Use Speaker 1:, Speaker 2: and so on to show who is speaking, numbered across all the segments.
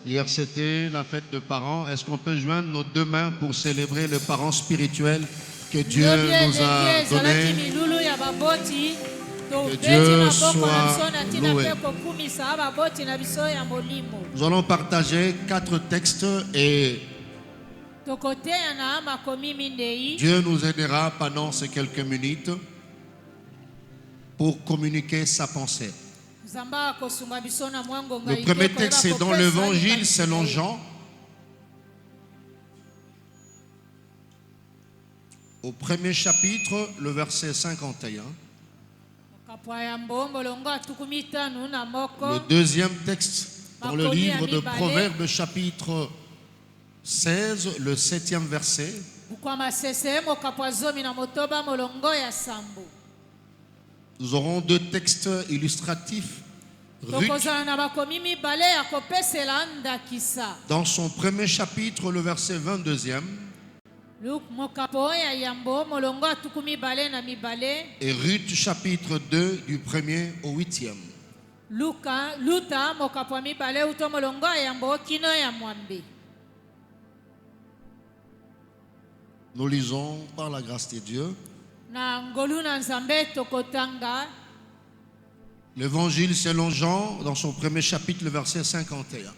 Speaker 1: Hier, c'était la fête de parents. Est-ce qu'on peut joindre nos deux mains pour célébrer le parent spirituel que Dieu nous a donné? Que Dieu soit loué. Nous allons partager 4 textes et Dieu nous aidera pendant ces quelques minutes pour communiquer sa pensée. Le premier texte, c'est dans l'évangile selon Jean, au premier chapitre, le verset 51. Le deuxième texte, dans le livre de Proverbes, chapitre 16, le 7e verset. Nous aurons 2 textes illustratifs. Ruth, dans son premier chapitre, le verset 22e. Et Ruth, chapitre 2, du 1er au 8e. Nous lisons par la grâce de Dieu l'évangile selon Jean, dans son premier chapitre, le verset 51.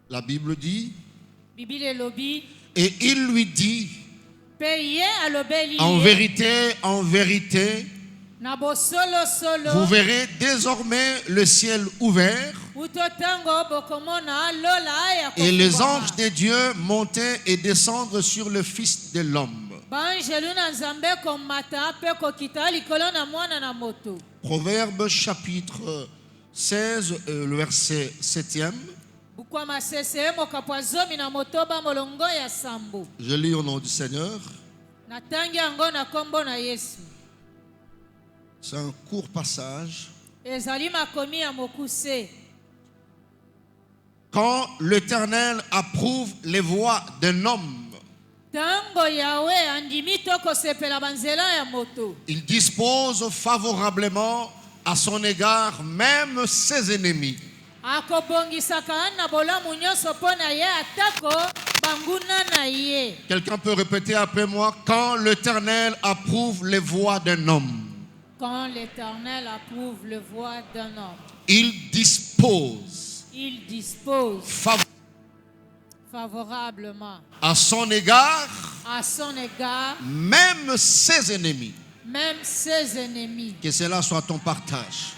Speaker 1: La Bible dit, et il lui dit, en vérité, vous verrez désormais le ciel ouvert et les anges de Dieu monter et descendre sur le Fils de l'homme. Proverbes chapitre 16, le verset 7e. Je lis au nom du Seigneur. C'est un court passage. Quand l'Éternel approuve les voies d'un homme, il dispose favorablement à son égard même ses ennemis. Quelqu'un peut répéter après moi, quand l'Éternel approuve les voies d'un homme.
Speaker 2: Quand l'Éternel approuve les voies d'un homme,
Speaker 1: il dispose
Speaker 2: favorablement
Speaker 1: à son égard
Speaker 2: même
Speaker 1: ses ennemis. Que cela soit ton partage.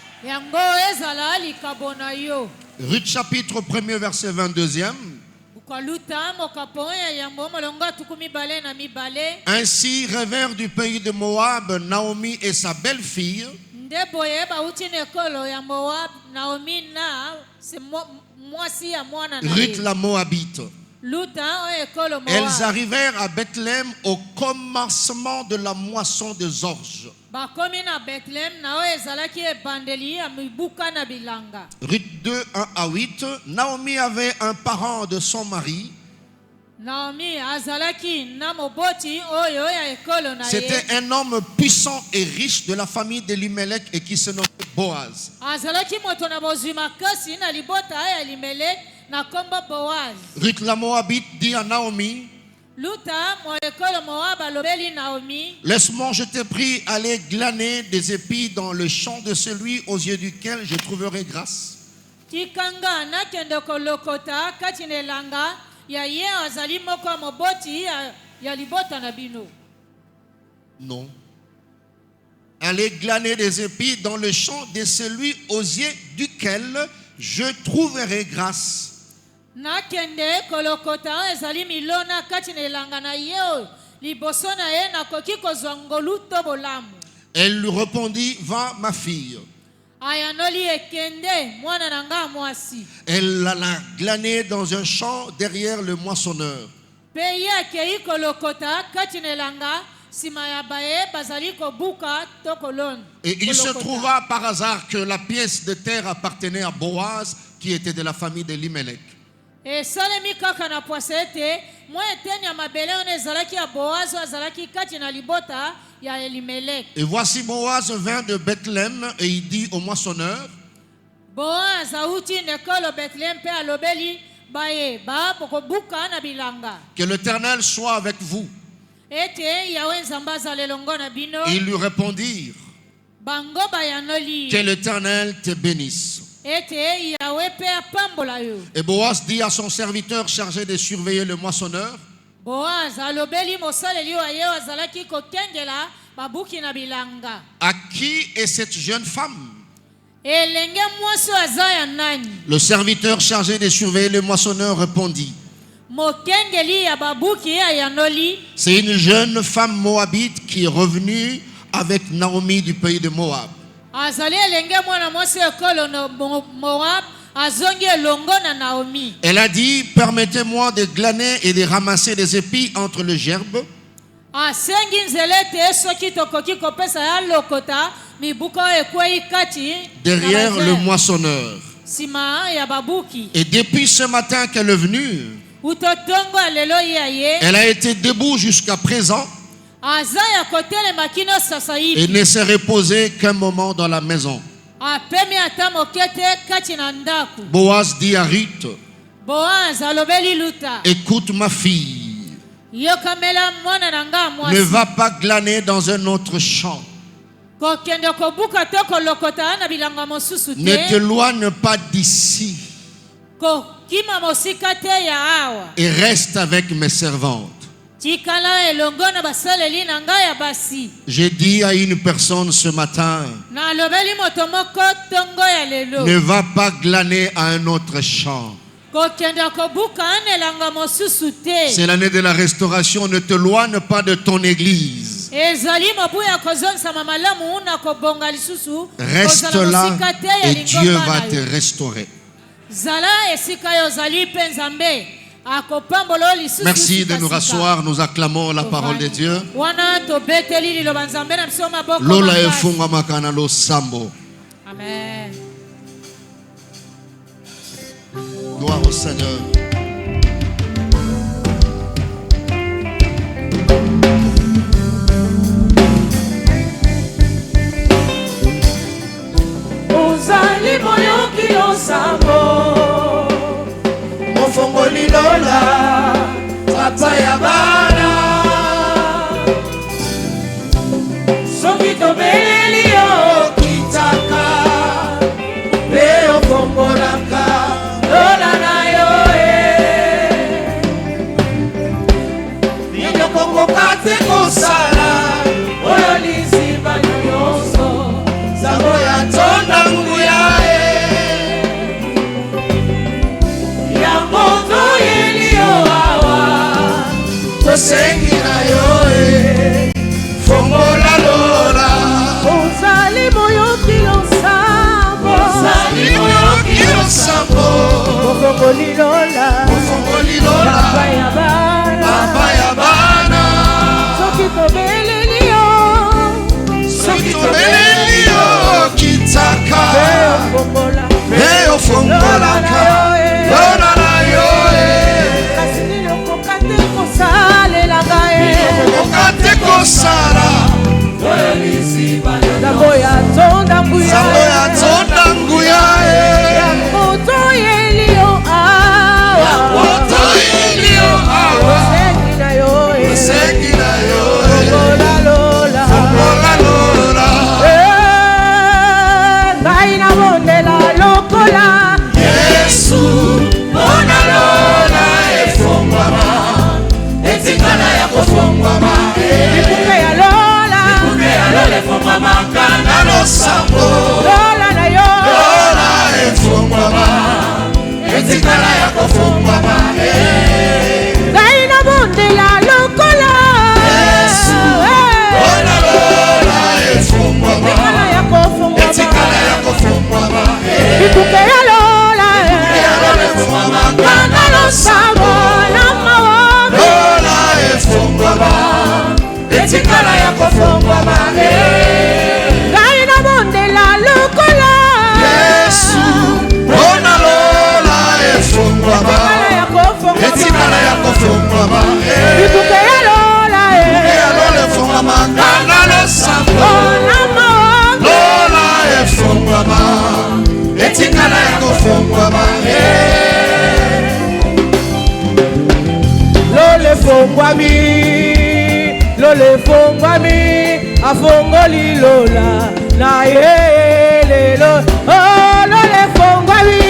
Speaker 1: Ruth chapitre 1er verset 22e. Ainsi revers du pays de Moab Naomi et sa belle-fille, Ruth la Moabite. Elles arrivèrent à Bethléem au commencement de la moisson des orges. Ruth 2, 1 à 8. Naomi avait un parent de son mari. C'était un homme puissant et riche de la famille d'Elimelech et qui se nommait Boaz. Ruth la Moabite dit à Naomi, laisse-moi, je te prie, aller glaner des épis dans le champ de celui aux yeux duquel je trouverai grâce. Non. Aller glaner des épis dans le champ de celui aux yeux duquel je trouverai grâce. Elle lui répondit, va ma fille. Elle l'a glané dans un champ derrière le moissonneur. Et il se trouva par hasard que la pièce de terre appartenait à Boaz, qui était de la famille d'Elimelech.
Speaker 2: Et salemi kaka na poisete, moi eteni ya mabele on ezalaki ya Boaz azalaki kati na libota ya Elimelek.
Speaker 1: Et voici Boaz vint de Bethléem et il dit au moissonneur,
Speaker 2: Boaz auti nekolo Bethléem pe alobeli baye ba poko buka na bilanga.
Speaker 1: que l'Éternel soit avec vous.
Speaker 2: Ete Yahweh nzamba zalelongo na bino.
Speaker 1: Ils lui répondirent,
Speaker 2: Bango bayanoli.
Speaker 1: que l'Éternel te bénisse.
Speaker 2: Ete Yahweh pe apambola yo.
Speaker 1: Et Boaz dit à son serviteur chargé de surveiller le moissonneur,
Speaker 2: Boaz alobeli mosaleli wa ye azalaki kokengela babuki na bilanga.
Speaker 1: à qui est cette jeune femme?
Speaker 2: Elenge mwaso azaya nani?
Speaker 1: Le serviteur chargé de surveiller le moissonneur répondit,
Speaker 2: Mokengeli ya babuki ayanoli.
Speaker 1: c'est une jeune femme moabite qui est revenue avec Naomi du pays de Moab.
Speaker 2: Azali elenge mwana mwasi ekolo no Moab azongi elongo na Naomi.
Speaker 1: Elle a dit, permettez-moi de glaner et de ramasser des épis entre le gerbe.
Speaker 2: Asengi nzele te soki tokoki kopesa ya lokota mibuka ekwei kati
Speaker 1: Derrière le moissonneur.
Speaker 2: sima ya babuki.
Speaker 1: Et depuis ce matin qu'elle est venue,
Speaker 2: Utotongo alelo ye.
Speaker 1: elle a été debout jusqu'à présent
Speaker 2: Azaya kotele makino sasa
Speaker 1: et
Speaker 2: hivi.
Speaker 1: ne s'est reposée qu'un moment dans la maison.
Speaker 2: Apemi ata mokete kati na ndaku.
Speaker 1: Boaz dit à Ruth,
Speaker 2: Boaz alobeli luta.
Speaker 1: écoute ma fille,
Speaker 2: Yokamela mwana nanga
Speaker 1: ne
Speaker 2: mwasi.
Speaker 1: va pas glaner dans un autre champ.
Speaker 2: Kokende kobuka to kolokota na bilanga mosusu
Speaker 1: Ne
Speaker 2: te.
Speaker 1: t'éloigne pas d'ici
Speaker 2: Kokima mosika te ya awa.
Speaker 1: et reste avec mes servantes.
Speaker 2: Tikala elongo na basaleli na ngai ya basi.
Speaker 1: J'ai dit à une personne ce matin,
Speaker 2: Na lobeli moto moko tongo ya lelo.
Speaker 1: ne va pas glaner à un autre champ.
Speaker 2: Kokende kobuka anelanga mosusu te.
Speaker 1: C'est l'année de la restauration, ne t'éloigne pas de ton église.
Speaker 2: Ezali mobu ya kozonsa mamalamu na kobonga lisusu.
Speaker 1: Reste
Speaker 2: Kozala
Speaker 1: là
Speaker 2: mosika te ya
Speaker 1: et
Speaker 2: lingomba
Speaker 1: Dieu
Speaker 2: na
Speaker 1: va
Speaker 2: yo.
Speaker 1: te restaurer.
Speaker 2: Zala esika yo zali pe nzambe. Akopambolo lisusu.
Speaker 1: Merci de
Speaker 2: sika
Speaker 1: nous
Speaker 2: sika.
Speaker 1: rasseoir, nous acclamons la parole de Dieu.
Speaker 2: Wana tobeteli liloba nzambe na biso maboko.
Speaker 1: Lola
Speaker 2: makasi.
Speaker 1: efunga makana lo sambo.
Speaker 2: Amen.
Speaker 1: Gloire au Seigneur.
Speaker 3: Ozali moyoki losambo mofongoli lola papa ya bana soki tobeleli yo kitaka mpe ofongolaka lola na yo ninokongoka te kosala oyo liziba nyonso sango ya ntonda nguya yango toyeli yo awa tosengi na yo fongola lola ozali moyoki losambo ozali moyoki losambo ofongoli lola papa ya bana papa ya bana soki tobeleli yo soki tobeleli yo kitaka pe ofongolaka lola na yo kasi nilokoka te kosalelaka okoka te kosala nzambo ya ntonda nguya yango toyeli yo awa osengi na yo fongola lola ngai nabondela lokola yesu mpona lola efongwama etikala ya kofongwama bikuke ya lola efongwama kana losambo lola na yo lola efongwama etikala ya kofongwama ngai nabondela lokola yesu mpona lola efongwama etikala ya kofongwama bikuke ya lola efongwama kana losambo na mawa lola efongwama etikala ya kofongwama ngai nabondela lokola yesu mpona lola efongwama efongwami afongoli lola na ye lelo oh lola efongwami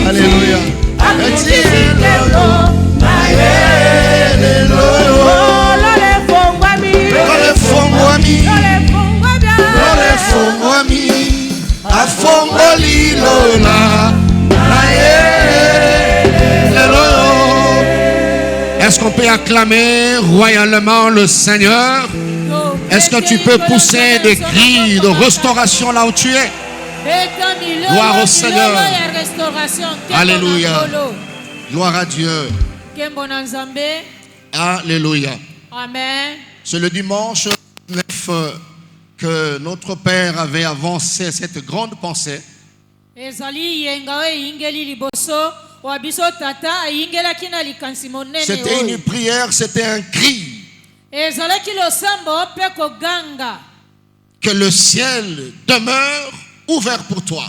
Speaker 1: Alléluia. Est-ce qu'on peut acclamer royalement le Seigneur? Est-ce que tu peux pousser des cris de restauration là où tu es? Gloire au Seigneur. Alléluia. Gloire à Dieu. Alléluia.
Speaker 2: Amen.
Speaker 1: C'est le dimanche 9 que notre Père avait avancé cette grande pensée. C'était une prière, c'était un cri. Que le ciel demeure ouvert pour toi.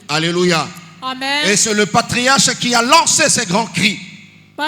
Speaker 1: Alléluia.
Speaker 2: Amen.
Speaker 1: Et c'est le patriarche qui a lancé ces grands cris. Vous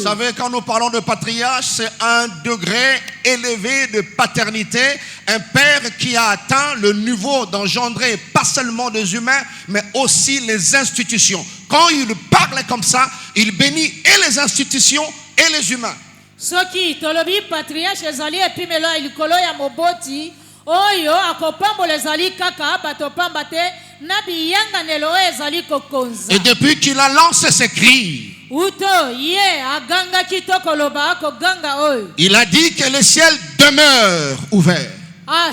Speaker 1: savez, quand nous parlons de patriarche, c'est un degré élevé de paternité. Un père qui a atteint le niveau d'engendrer pas seulement des humains, mais aussi les institutions. Quand il parle comme ça, il bénit et les institutions et les humains.
Speaker 2: Soki tolobi patriarche ezali epimelo ya likolo ya moboti oyo akopambola ezali kaka bato pamba te na biyanganelo ezali kokonza.
Speaker 1: Et depuis qu'il a lancé ses cris,
Speaker 2: uto ye aganga kitokoloba koganga oyo,
Speaker 1: il a dit que le ciel demeure ouvert.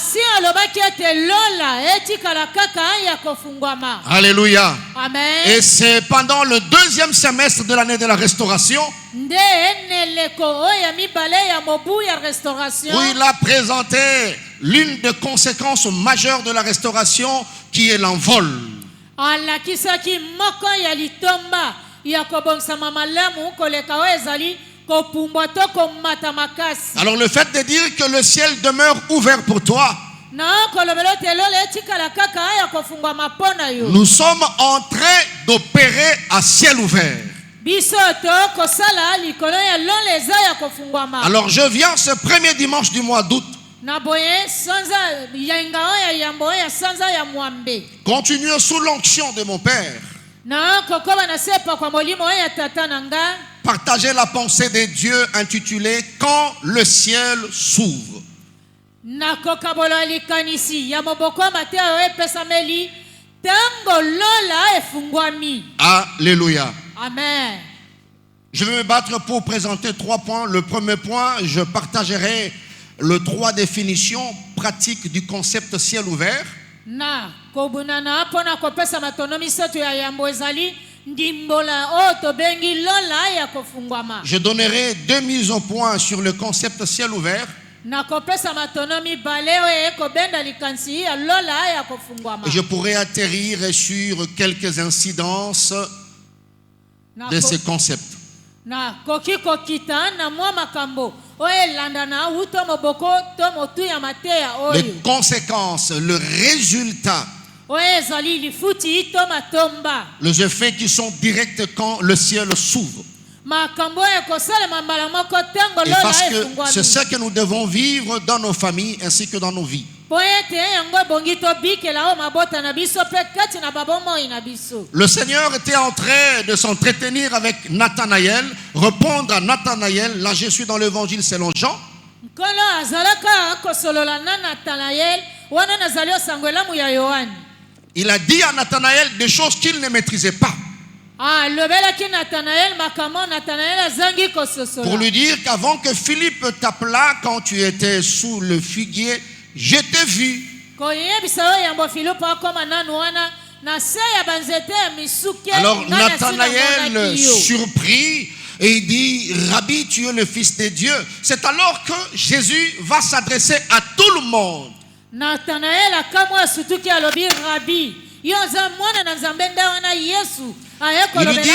Speaker 2: Si alobaki ete lola etikala kaka ya kofungwama.
Speaker 1: Alléluia.
Speaker 2: Amen.
Speaker 1: Et c'est pendant le deuxième semestre de l'année de la restauration où il a présenté l'une des conséquences majeures de la restauration qui est l'envol. Alors le fait de dire que le ciel demeure ouvert pour toi, nous sommes en train d'opérer à ciel ouvert. Alors je viens ce premier dimanche du mois d'août continuer sous l'onction de mon Père, partager la pensée de Dieu intitulée « Quand le ciel s'ouvre ». Alléluia.
Speaker 2: Amen.
Speaker 1: Je vais me battre pour présenter 3 points. Le premier point, je partagerai les 3 définitions pratiques du concept ciel ouvert. Je donnerai 2 mises au point sur le concept ciel ouvert. Et je pourrais atterrir sur quelques incidences de ces concepts. Les conséquences, le résultat, les effets qui sont directs quand le ciel s'ouvre. Et parce que c'est ce que nous devons vivre dans nos familles ainsi que dans nos vies. Le Seigneur était en train de s'entretenir avec Nathanaël, répondre à Nathanaël. Là, je suis dans l'évangile selon Jean. Il a dit à Nathanaël des choses qu'il ne maîtrisait pas. Pour lui dire qu'avant que Philippe t'appela, quand tu étais sous le figuier, je t'ai vu. Alors Nathanaël surpris et il dit, Rabbi, tu es le Fils de Dieu. C'est alors que Jésus va s'adresser à tout le monde.
Speaker 2: yo za mwana na nzambe nde wana Yesu
Speaker 1: Il nous dit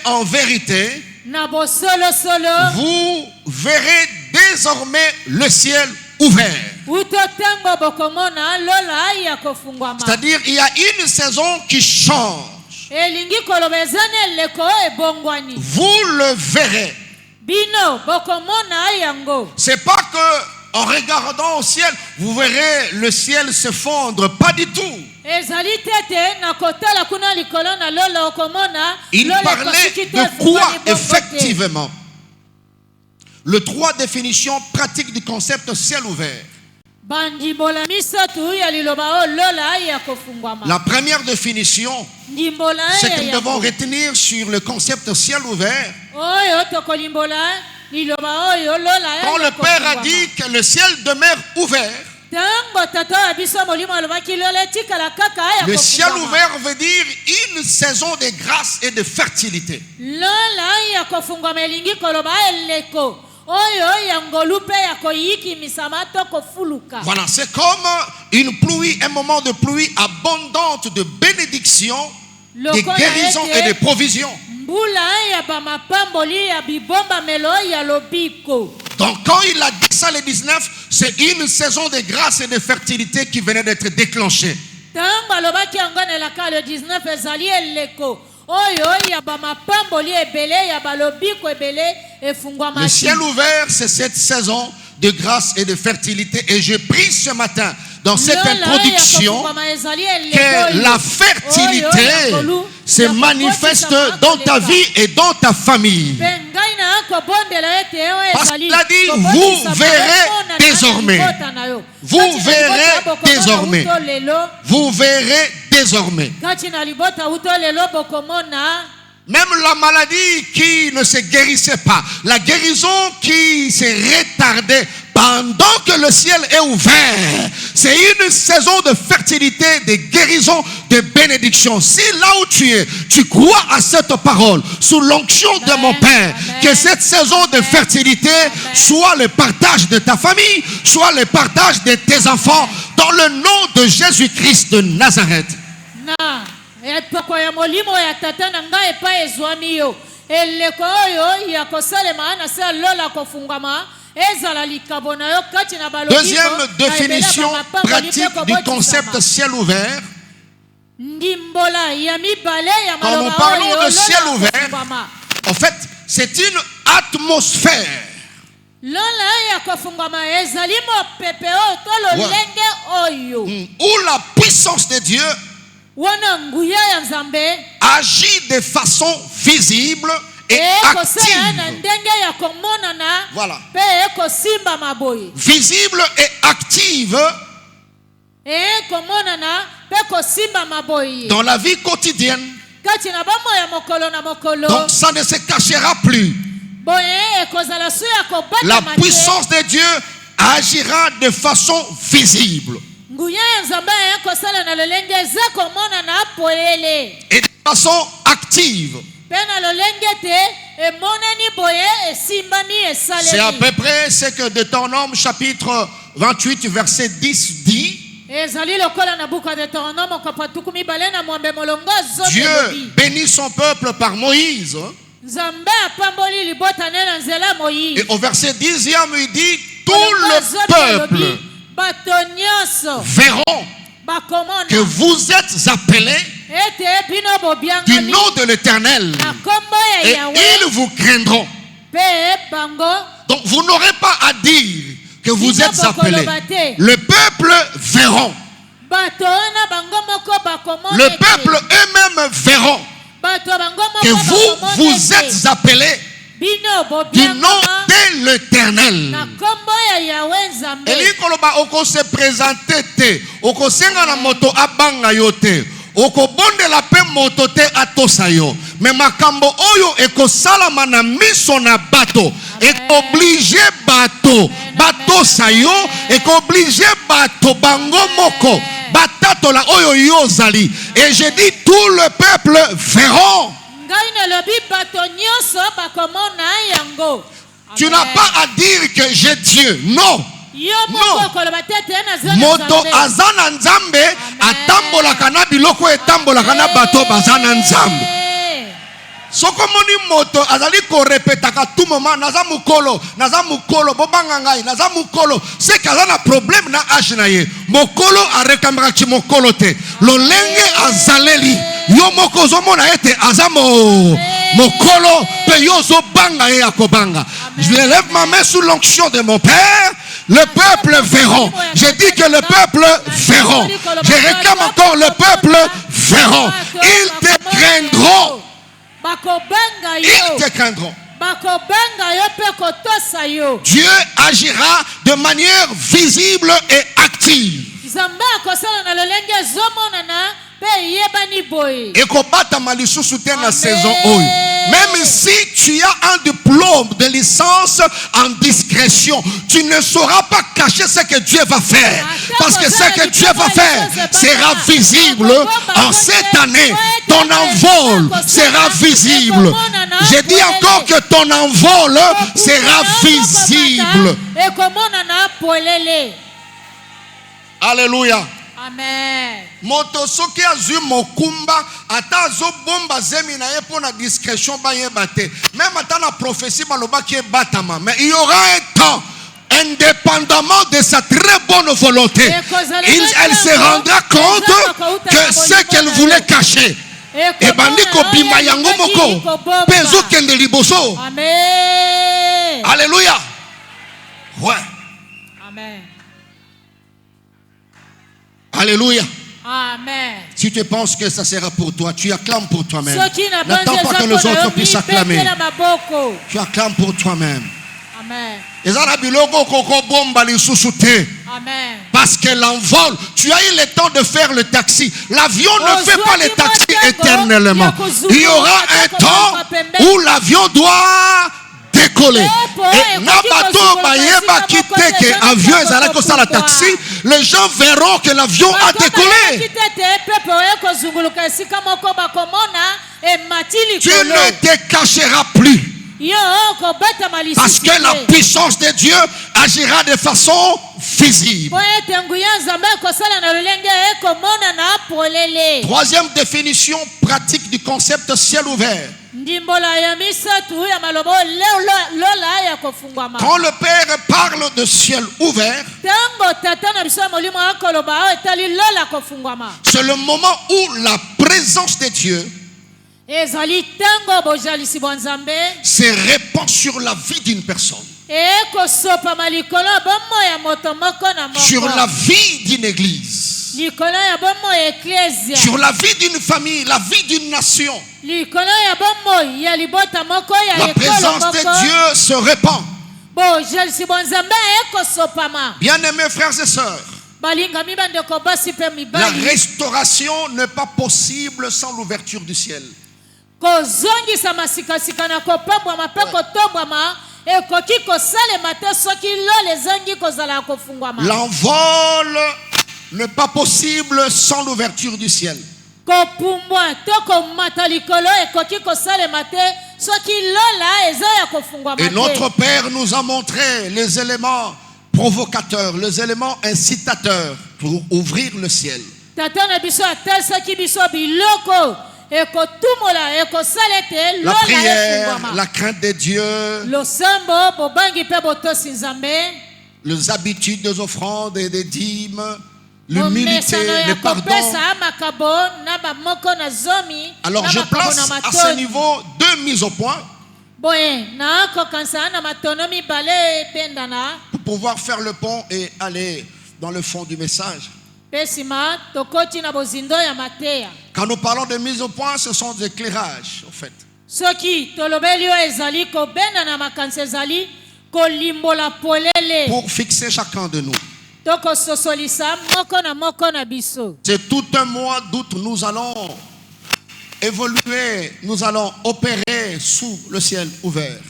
Speaker 1: en vérité,
Speaker 2: na bosolo solo
Speaker 1: vous verrez désormais le ciel ouvert. C'est-à-dire il y a une saison qui change. Vous le verrez. C'est pas que en regardant au ciel, vous verrez le ciel se fondre. Pas du tout. Il parlait de quoi effectivement? Le 3 définitions pratiques du concept ciel ouvert. La première définition, c'est que nous devons retenir sur le concept ciel ouvert. Quand le Père a dit que le ciel demeure ouvert, le ciel ouvert veut dire une saison de grâce et de fertilité. Voilà, c'est comme une pluie, un moment de pluie abondante de bénédiction, de guérison et de provision. Donc quand il a dit ça le 19, c'est une saison de grâce et de fertilité qui venait d'être déclenchée. Le ciel ouvert, c'est cette saison de grâce et de fertilité. Et je prie ce matin dans cette introduction que la fertilité se manifeste dans ta vie et dans ta famille. Parce qu'il a dit, vous verrez désormais. Vous verrez désormais. Vous verrez désormais. Même la maladie qui ne se guérissait pas, la guérison qui s'est retardée pendant que le ciel est ouvert, c'est une saison de fertilité, de guérison, de bénédiction. Si là où tu es, tu crois à cette parole, sous l'onction de mon Père, que cette saison de fertilité soit le partage de ta famille, soit le partage de tes enfants, dans le nom de Jésus-Christ de Nazareth. Deuxième définition pratique du concept ciel ouvert. Quand nous parlons de ciel ouvert, en fait, c'est une atmosphère. Où la puissance de Dieu agit de façon visible et active. Voilà. Visible et active dans la vie quotidienne. Donc ça ne se cachera plus. La puissance de Dieu agira de façon visible et de façon active. C'est à peu près ce que Deutéronome chapitre 28 verset 10 dit. Dieu bénit son peuple par Moïse. Et au verset 10e il dit, tout le peuple verront que vous êtes appelés du nom de l'Éternel et ils vous craindront. Donc vous n'aurez pas à dire que vous êtes appelés. Le peuple verront. Le peuple eux-mêmes verront que vous êtes appelés du nom de l'Éternel. Eli koloba oko se présenter te, oko senga na moto abanga yote, oko bonde la pe moto te atosa yo. Mais makambo oyo eko salama na miso na bato, eko oblige bato sayo, eko oblige bato bango moko, batato la oyo yo zali. Et je dis tout le peuple verront. Tu n'as pas à dire que j'ai Dieu. Non. Non. Moto azana nzambe atambo etambolaka na biloko etambolaka na bato baza na nzambe. Soko moni moto azali ko répétaka tout moment naza mukolo bobanga ngai naza mukolo c'est kaza na problème na âge na ye mokolo arekamaka ki mokolo te lolenge azaleli yo moko zomona ete aza mokolo pe yo zo banga ye akobanga. Je lève ma main sous l'onction de mon père. Le peuple verront. Je dis que le peuple verront. Je réclame encore le peuple verront. Ils te craindront. Ils te craindront. Dieu agira de manière visible et active. Et combattre ma lisusu te na saison oyo. Même si tu as un diplôme de licence en discrétion, tu ne sauras pas cacher ce que Dieu va faire. Parce que ce que Dieu va faire sera visible en cette année. Ton envol sera visible. Je dis encore que ton envol sera visible. Alléluia.
Speaker 2: Amen.
Speaker 1: Moto soki azui mokumba ata zo bomba zemi na ye pour la discrétion ba ye bate. Même ata na prophétie baloba ki batama. Mais il y aura un temps, indépendamment de sa très bonne volonté, elle se rendra compte que ce qu'elle voulait cacher et bandiko bima yango moko pezo kende liboso.
Speaker 2: Amen.
Speaker 1: Alléluia. Ouais.
Speaker 2: Amen.
Speaker 1: Alléluia.
Speaker 2: Amen.
Speaker 1: Si tu penses que ça sera pour toi, tu acclames pour toi-même. N'attends pas que les autres puissent acclamer. Tu acclames pour toi-même.
Speaker 2: Amen.
Speaker 1: Amen. Parce que l'envol, tu as eu le temps de faire le taxi. L'avion ne fait pas le taxi éternellement. Il y aura un temps où l'avion doit décoller. Et Nabato Bayeba quitté que l'avion est allé comme la taxi, les gens verront que l'avion a décollé. Tu ne te cacheras plus. Parce que la puissance de Dieu agira de façon visible. Troisième définition pratique du concept ciel ouvert. Quand le Père parle de ciel ouvert, c'est le moment où la présence de Dieu se répand sur la vie d'une personne, sur la vie d'une église, sur la vie d'une famille, la vie d'une nation. La présence de Dieu se répand. Bien-aimés frères et sœurs, la restauration n'est pas possible sans l'ouverture du ciel. L'envol n'est pas possible sans l'ouverture du ciel. Et notre Père nous a montré les éléments provocateurs, les éléments incitateurs pour ouvrir le ciel. La prière, la crainte de Dieu, les habitudes des offrandes et des dîmes, l'humilité, le pardon. Alors je place à ce niveau deux mises au point pour pouvoir faire le pont et aller dans le fond du message. Quand nous parlons de mise au point, ce sont des éclairages en fait. Pour fixer chacun de nous. C'est tout un mois d'août, nous allons évoluer, nous allons opérer sous le ciel ouvert.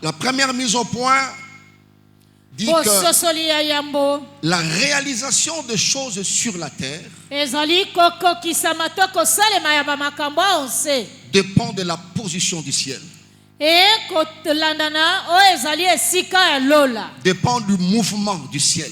Speaker 1: La première mise au point dit que la réalisation de choses sur la terre dépend de la position du ciel. Dépend du mouvement du ciel.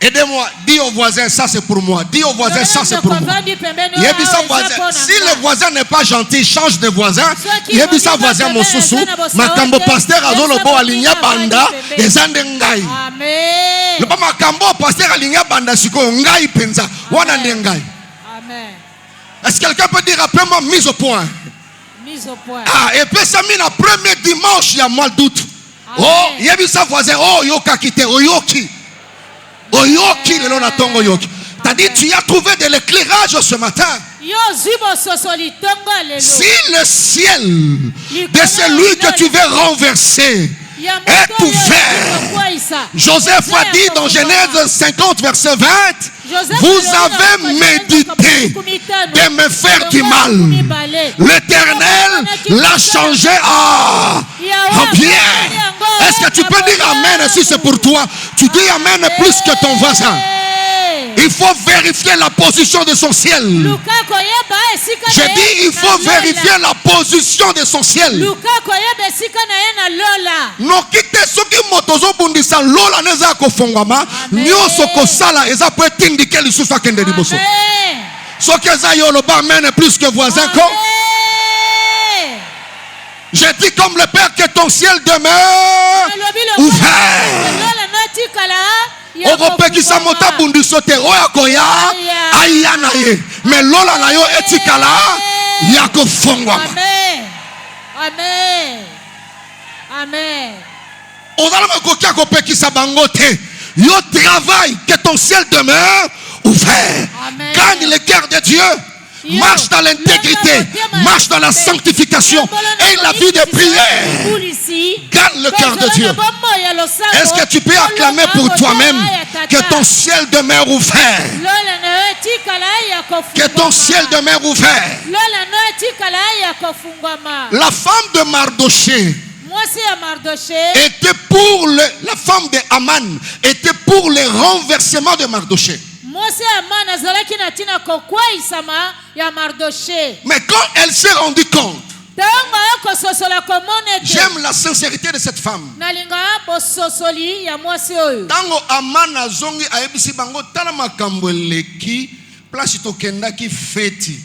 Speaker 1: Aidez-moi, dis au voisin, ça c'est pour moi. Dis au voisin, ça c'est pour moi. Si le voisin n'est pas gentil, change de voisin. Yebisa voisin mosusu, makambo pasteur azolobo alinya banda, ezande ngai.
Speaker 2: Amen.
Speaker 1: Le pas makambo pasteur alinya banda siko ngai penza, wana ngai.
Speaker 2: Amen.
Speaker 1: Est-ce que quelqu'un peut dire après-moi mise au point?
Speaker 2: Mise au point.
Speaker 1: Ah, et puis ça mis la première dimanche, il y a moins de doute. Oh, yebisa voisin, oh yoka kite, oh yoki. Oyoki le lona tongo yoki. T'as dit tu as trouvé de l'éclairage ce matin. Si le ciel de celui que tu veux renverser est ouvert, Joseph a dit dans Genèse 50 verset 20, vous avez médité de me faire du mal. L'Éternel l'a changé en bien. Est-ce que tu peux dire amen si c'est pour toi? Tu dis amen plus que ton voisin. Il faut vérifier la position de son ciel. J'ai dit il faut vérifier la position de son ciel. Non quitte ce qui motozo bundisa lola neza ko fongama nyoso ko sala eza po tindike lisusu akende liboso. So que ça yolo ba amen plus que voisin ko. J'ai dit comme le Père que ton ciel demeure ouvert. Okopekisa mota bundisote oya koya aya na ye mais lola na yo etikala ya kofongwa.
Speaker 2: Amen. Amen. Amen.
Speaker 1: Ozalama kokia kopekisa bango te. Yo travaille que ton ciel demeure ouvert.
Speaker 2: Amen.
Speaker 1: Gagne le cœur de Dieu. Marche dans l'intégrité, marche dans la sanctification et la vie de prière. Garde le cœur de Dieu. Est-ce que tu peux acclamer pour toi-même que ton ciel demeure ouvert? Que ton ciel demeure ouvert. La femme de Mardoché était pour la femme de Haman était pour le renversement de Mardoché. Mais quand elle s'est rendue compte, j'aime la sincérité de cette femme. Tango Haman azongi ayebisi bango tala makambo eleki place tokenda ki feti.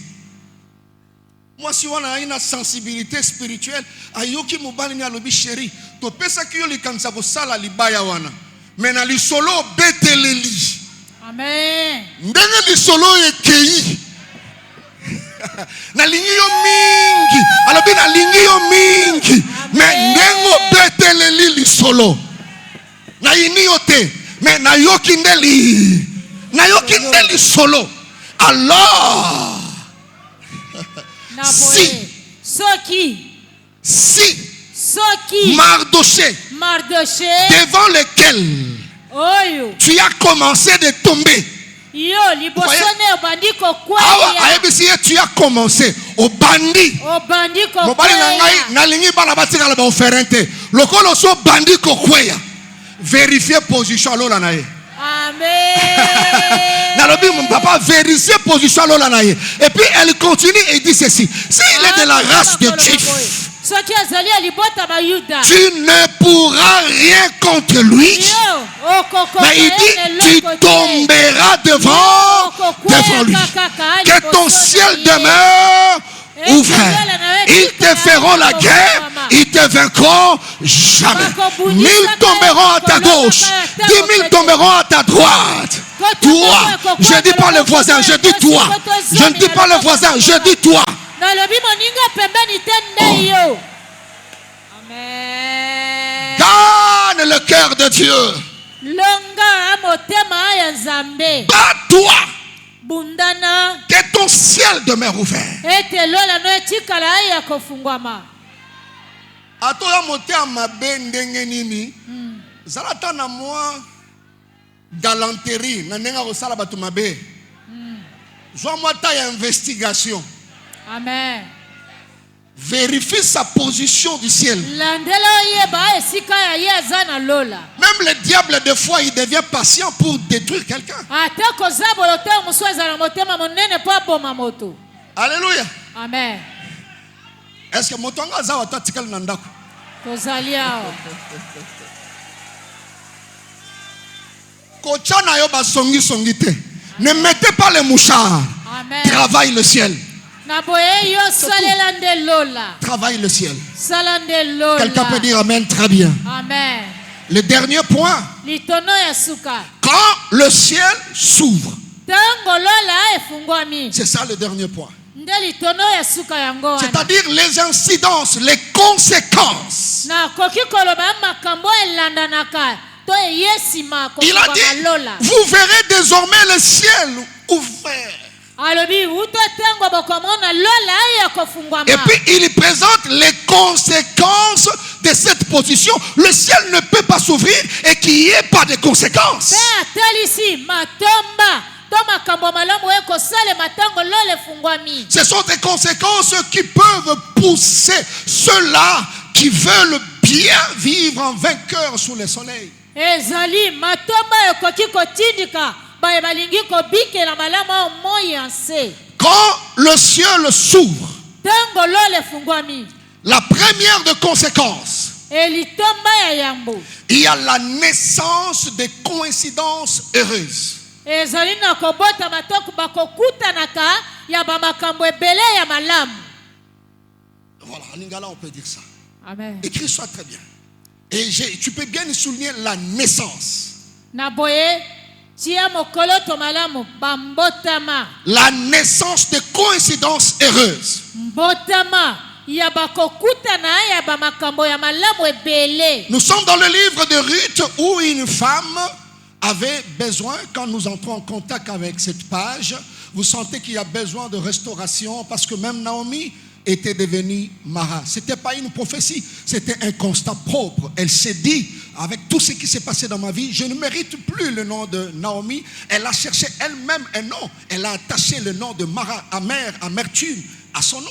Speaker 1: Moi si wana aina sensibilité spirituelle ayoki mobali ni alobi chéri to pesa ki yo likanisa ko sala libaya wana. Mena li solo beteleli.
Speaker 2: Amen.
Speaker 1: Ndenge li solo ekei. Na lingi yo mingi. Alobi na lingi yo mingi. Mais ndengo beteleli li solo. Na yini yo te. Mais na yoki ndeli. Na yoki ndeli solo. Alors. Si Mardoché devant lequel tu as commencé de tomber. Tu as commencé au bandit. Vérifier position à l'eau.
Speaker 2: Amen.
Speaker 1: Papa vérifier position à l'eau. Et puis elle continue et dit ceci. S'il est de la race de Juif, tu ne pourras rien contre lui. Mais il dit, tu tomberas devant lui. Que ton ciel demeure ouvert. Ils te feront la guerre, ils te vaincront jamais. 1000 tomberont à ta gauche, 10 000 tomberont à ta droite. Toi, je ne dis pas le voisin, je dis toi. Je ne dis pas le voisin, je dis toi. Oh. Gagne le cœur de Dieu. Bats-toi. Que ton ciel demeure ouvert. Atoya motea mabe ndenge nini. Zalata na moi galanterie na nenga kosala bato mabe. Zwa moi ta investigation.
Speaker 2: Amen.
Speaker 1: Vérifie sa position du ciel. Même le diable, des fois, il devient patient pour détruire quelqu'un. Alléluia.
Speaker 2: Amen.
Speaker 1: Est-ce que Motonga Zawata Tikal Nandaku? Ne mettez pas les mouchards.
Speaker 2: Amen.
Speaker 1: Travaille le ciel.
Speaker 2: Salande lola.
Speaker 1: Travaille le ciel.
Speaker 2: Salande lola.
Speaker 1: Quelqu'un peut dire Amen très bien.
Speaker 2: Amen.
Speaker 1: Le dernier point.
Speaker 2: Litono ya suka.
Speaker 1: Quand le ciel s'ouvre.
Speaker 2: Tango lola efungwami.
Speaker 1: C'est ça le dernier point.
Speaker 2: Litono ya suka yango.
Speaker 1: C'est-à-dire les incidences, les conséquences.
Speaker 2: Na koki koloba makambo elandanaka. To yesima ko.
Speaker 1: Il a dit, vous verrez désormais le ciel ouvert. Et puis il présente les conséquences de cette position. Le ciel ne peut pas s'ouvrir et qu'il n'y ait pas de conséquences. Ce sont des conséquences qui peuvent pousser ceux-là qui veulent bien vivre en vainqueur sous le soleil. Quand le ciel s'ouvre, la première des conséquences, il y a la naissance des coïncidences heureuses. Voilà, en lingala on peut dire ça.
Speaker 2: Amen.
Speaker 1: Écris ça très bien. Et tu peux bien souligner la naissance. La naissance de coïncidences heureuses. Nous sommes dans le livre de Ruth où une femme avait besoin, quand nous entrons en contact avec cette page, vous sentez qu'il y a besoin de restauration parce que même Naomi était devenue Mara. Ce n'était pas une prophétie, c'était un constat propre. Elle s'est dit, avec tout ce qui s'est passé dans ma vie, je ne mérite plus le nom de Naomi. Elle a cherché elle-même un nom. Elle a attaché le nom de Mara, amère, amertume, à son nom.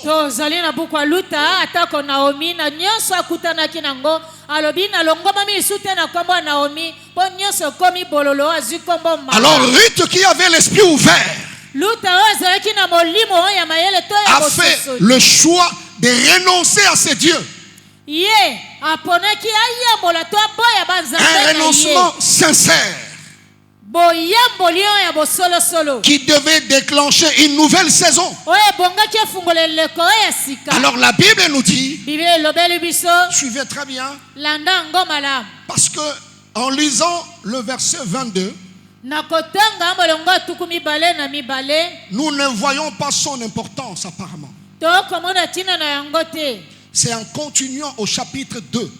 Speaker 1: Alors Ruth qui avait l'esprit ouvert a fait le choix de renoncer à ses dieux. Un renoncement sincère qui devait déclencher une nouvelle saison. Alors la Bible nous dit, suivez très bien, parce que en lisant le verset 22, nous ne voyons pas son importance apparemment. C'est en continuant au chapitre 2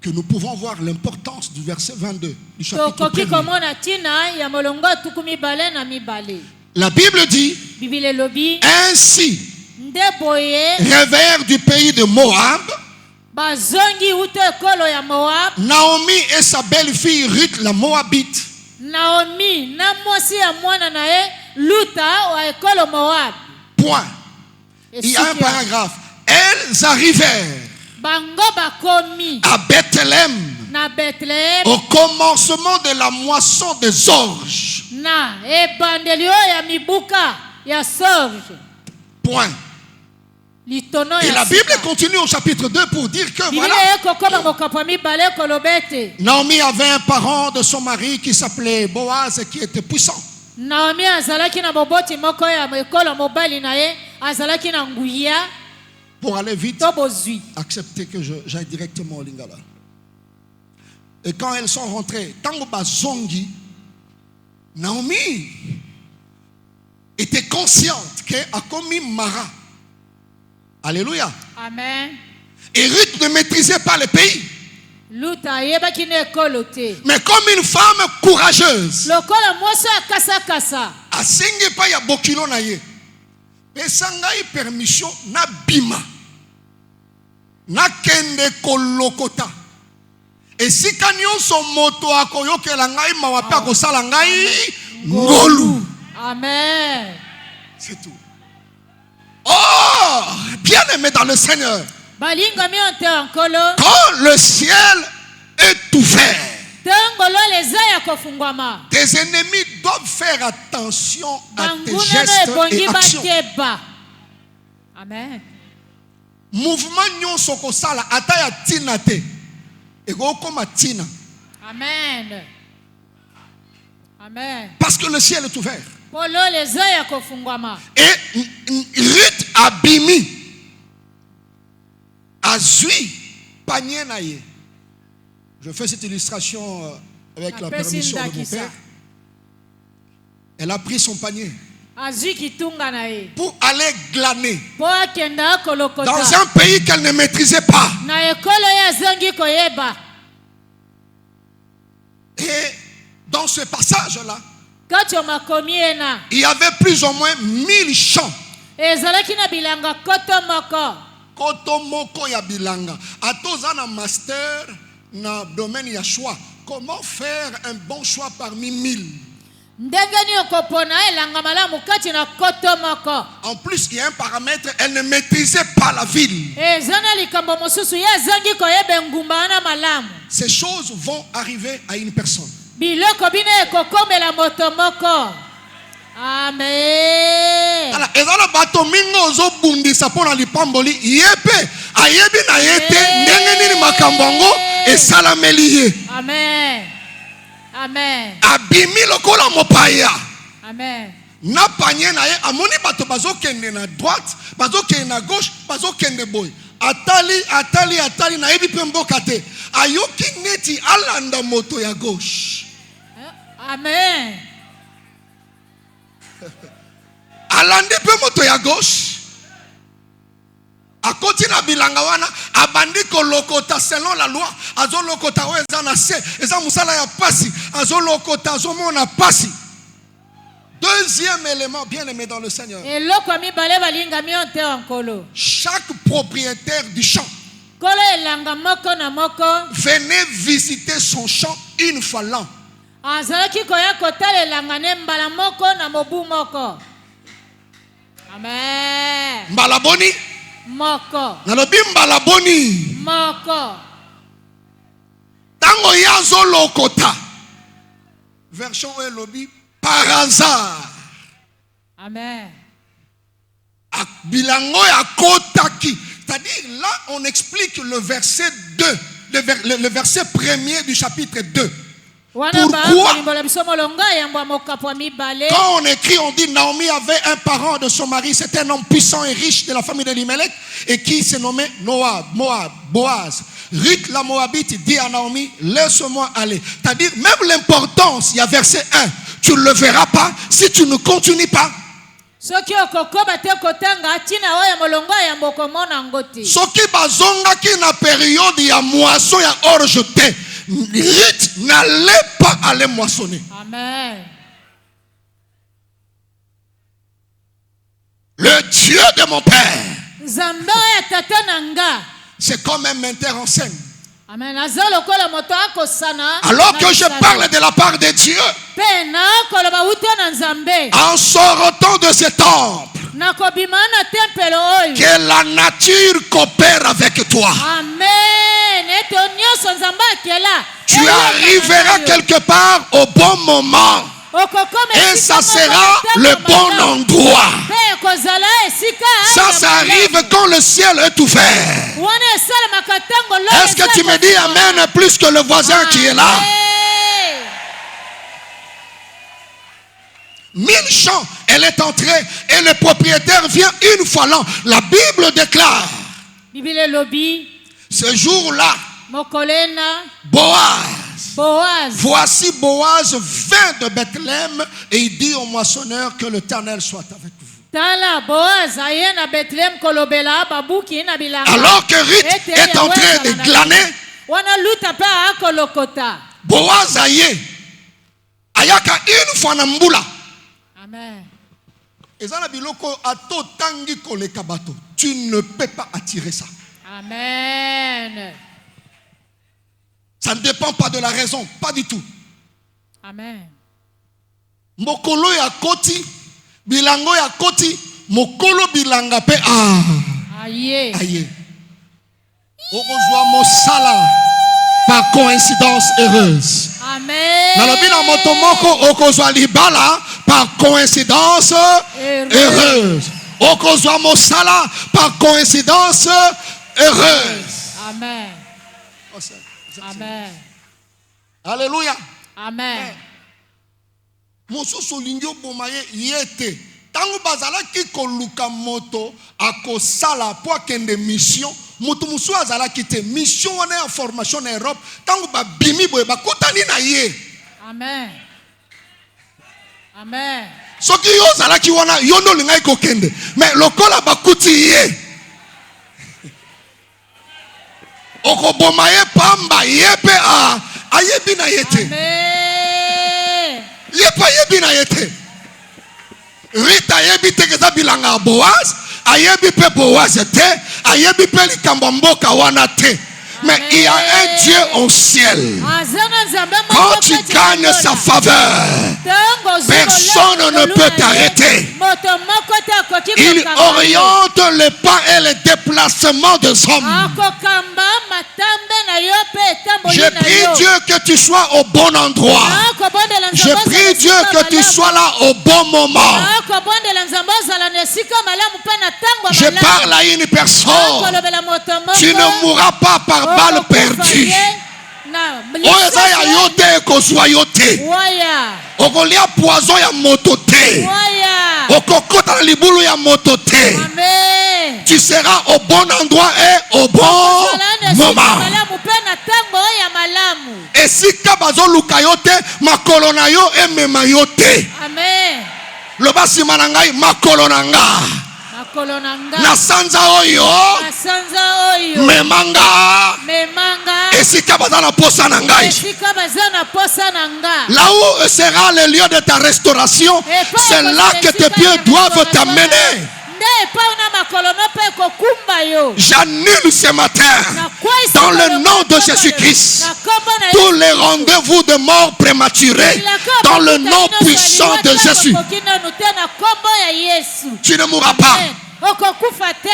Speaker 1: que nous pouvons voir l'importance du verset 22 du chapitre 1. La Bible dit, ainsi, revers du pays de Moab, Naomi et sa belle-fille Ruth la Moabite. Point. Il y a un paragraphe. Elles arrivèrent à Bethléem au commencement de la moisson des orges. Point. Et la Bible continue au chapitre 2 pour dire que voilà, Naomi avait un parent de son mari qui s'appelait Boaz et qui était puissant. Pour aller vite, acceptez que j'aille directement au Lingala. Et quand elles sont rentrées, Tangoba Zongi, Naomi était consciente qu'elle a commis Mara. Alléluia.
Speaker 2: Amen.
Speaker 1: Et Ruth ne maîtrisait pas le pays. Mais comme une femme courageuse, a singe pa ya bokilo na ye. Pesangai permission na bima. Na kende kolokota. Et si kanyon son moto akoyoke la ngai mawape akosala ngai ngolu.
Speaker 2: Amen.
Speaker 1: C'est tout. Oh, bien aimé dans le Seigneur. Quand le ciel est ouvert, tes ennemis doivent faire attention à tes gestes et actions.
Speaker 2: Amen.
Speaker 1: Mouvement nyon soko sala ataya tina te. Ego koma tina.
Speaker 2: Amen. Amen.
Speaker 1: Parce que le ciel est ouvert.
Speaker 2: Et
Speaker 1: Ruth abimi azui panier naïe. Je fais cette illustration avec la permission de mon père. Elle a pris son panier pour aller glaner dans un pays qu'elle ne maîtrisait pas. Et dans ce passage-là, il y avait plus ou moins 1000 champs. Koto moko ya bilanga. Atoza na master na domaine ya choix. Comment faire un bon choix parmi 1000? En plus, il y a un paramètre, elle ne maîtrisait pas la ville. Ces choses vont arriver à une personne.
Speaker 2: Amen.
Speaker 1: Ezala bato mingo ozo bundisa pona lipamboli yepe ayebi na yete ndenge nini makambo ngo esalameli ye.
Speaker 2: Amen. Amen.
Speaker 1: Abimi lokola mopaya.
Speaker 2: Amen.
Speaker 1: Na panye na ye amoni bato bazokende na droite, bazokende na gauche, bazokende boy. Atali na yebi pe mboka te. Ayoki neti alanda moto ya gauche.
Speaker 2: Amen.
Speaker 1: Alande pe moto ya gauche. Akoti na bilanga wana abandi ko lokota selon la loi. Azo lokota o eza na se, eza musala ya pasi. Azo lokota azo mona pasi. Deuxième élément bien aimé dans le Seigneur. Chaque propriétaire du champ venait visiter son champ une fois l'an.
Speaker 2: Amen.
Speaker 1: Mbalaboni.
Speaker 2: Moko.
Speaker 1: Nalobi mbalaboni.
Speaker 2: Moko.
Speaker 1: Tango yazo lokota. Version elobi par hasard.
Speaker 2: Amen.
Speaker 1: Bilango ya kotaki. C'est-à-dire là on explique le verset 2, le verset premier du chapitre 2. Pourquoi quand on écrit, on dit Naomi avait un parent de son mari, c'était un homme puissant et riche de la famille d'Elimelech et qui se nommait Boaz. Ruth la Moabite dit à Naomi, laisse-moi aller. C'est-à-dire même l'importance, il y a verset 1, tu ne le verras pas si tu ne continues pas. Soki bazonga ki na période ya moisson ya orge te. Ruth n'allait pas aller moissonner.
Speaker 2: Amen.
Speaker 1: Le Dieu de mon père, c'est comme un metteur en scène.
Speaker 2: Amen.
Speaker 1: Alors que je parle de la part de Dieu, en sortant de ce temple, que la nature coopère avec toi.
Speaker 2: Amen.
Speaker 1: Tu arriveras quelque part au bon moment. Et ça sera le bon endroit. Ça arrive quand le ciel est ouvert. Est-ce que tu me dis amen plus que le voisin qui est là? 1000 champs, elle est entrée et le propriétaire vient une fois l'an. La Bible déclare, ce jour-là, voici Boaz vint de Bethléem et il dit au moissonneur que l'Éternel soit avec vous. Alors que Ruth est en train de glaner, Boaz aye ayaka une fois na mbula.
Speaker 2: Amen.
Speaker 1: Tu ne peux pas attirer ça.
Speaker 2: Amen.
Speaker 1: Ça ne dépend pas de la raison, pas du tout.
Speaker 2: Amen.
Speaker 1: Mokolo ya koti, bilango ya koti, mokolo bilanga pe
Speaker 2: aye.
Speaker 1: Aye. Okozwa mosala par coïncidence heureuse.
Speaker 2: Amen.
Speaker 1: Nalobina motomoko okozwa libala par coïncidence heureuse. Okozwa mosala par coïncidence heureuse.
Speaker 2: Amen.
Speaker 1: Oh,
Speaker 2: Amen.
Speaker 1: Alléluia.
Speaker 2: Amen.
Speaker 1: Mosusu lingio bomaye yete. Tango bazala ki koluka moto akosala po akende mission. Moto musu azala kite mission wana ya formation en Europe. Tango ba bimi boye ba kutani na ye.
Speaker 2: Amen. Amen.
Speaker 1: Soki yo zala ki wana yondo lingai kokende. Mais lokola bakuti ye. Oko bomaye pamba yepe a ayebi na yete.
Speaker 2: Amen.
Speaker 1: Yepa yebi na yete. Rita yebi tekeza bilanga Boaz, ayebi pe Boaz te, ayebi pe likambo mboka wana te. Mais il y a un Dieu au ciel. Quand tu gagnes sa faveur, personne ne peut t'arrêter. Il oriente les pas et les déplacements des hommes. Je prie Dieu que tu sois au bon endroit. Je prie Dieu que tu sois là au bon moment. Je parle à une personne. Tu ne mourras pas par balle perdue. Oza ya yote kozwa yote. Okolia poison ya moto te. Okokota na libulu ya moto te. Tu seras au bon endroit et au bon moment. Et si kabazo luka yote makolo na yo emema yote.
Speaker 2: Amen.
Speaker 1: Loba simana ngai makolo na nga. Na sanza oyo memanga esika bazana posa na ngai. Là où sera le lieu de ta restauration, c'est là que tes pieds doivent t'amener. J'annule ce matin dans le nom de Jésus-Christ tous les rendez-vous de mort prématurés dans le nom puissant de Jésus. Tu ne mourras pas.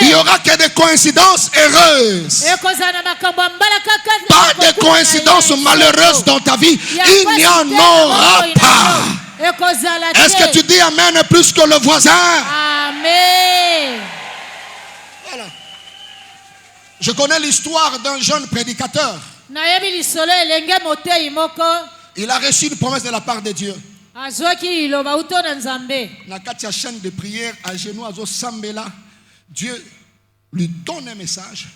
Speaker 1: Il n'y aura que des coïncidences heureuses. Pas de coïncidences malheureuses dans ta vie. Il n'y en aura pas. Est-ce que tu dis Amen plus que le voisin?
Speaker 2: Amen.
Speaker 1: Voilà. Je connais l'histoire d'un jeune prédicateur. Il a reçu une promesse de la part de Dieu. Na katia chaîne de prière à genoux azo sambela, Dieu lui donne un message.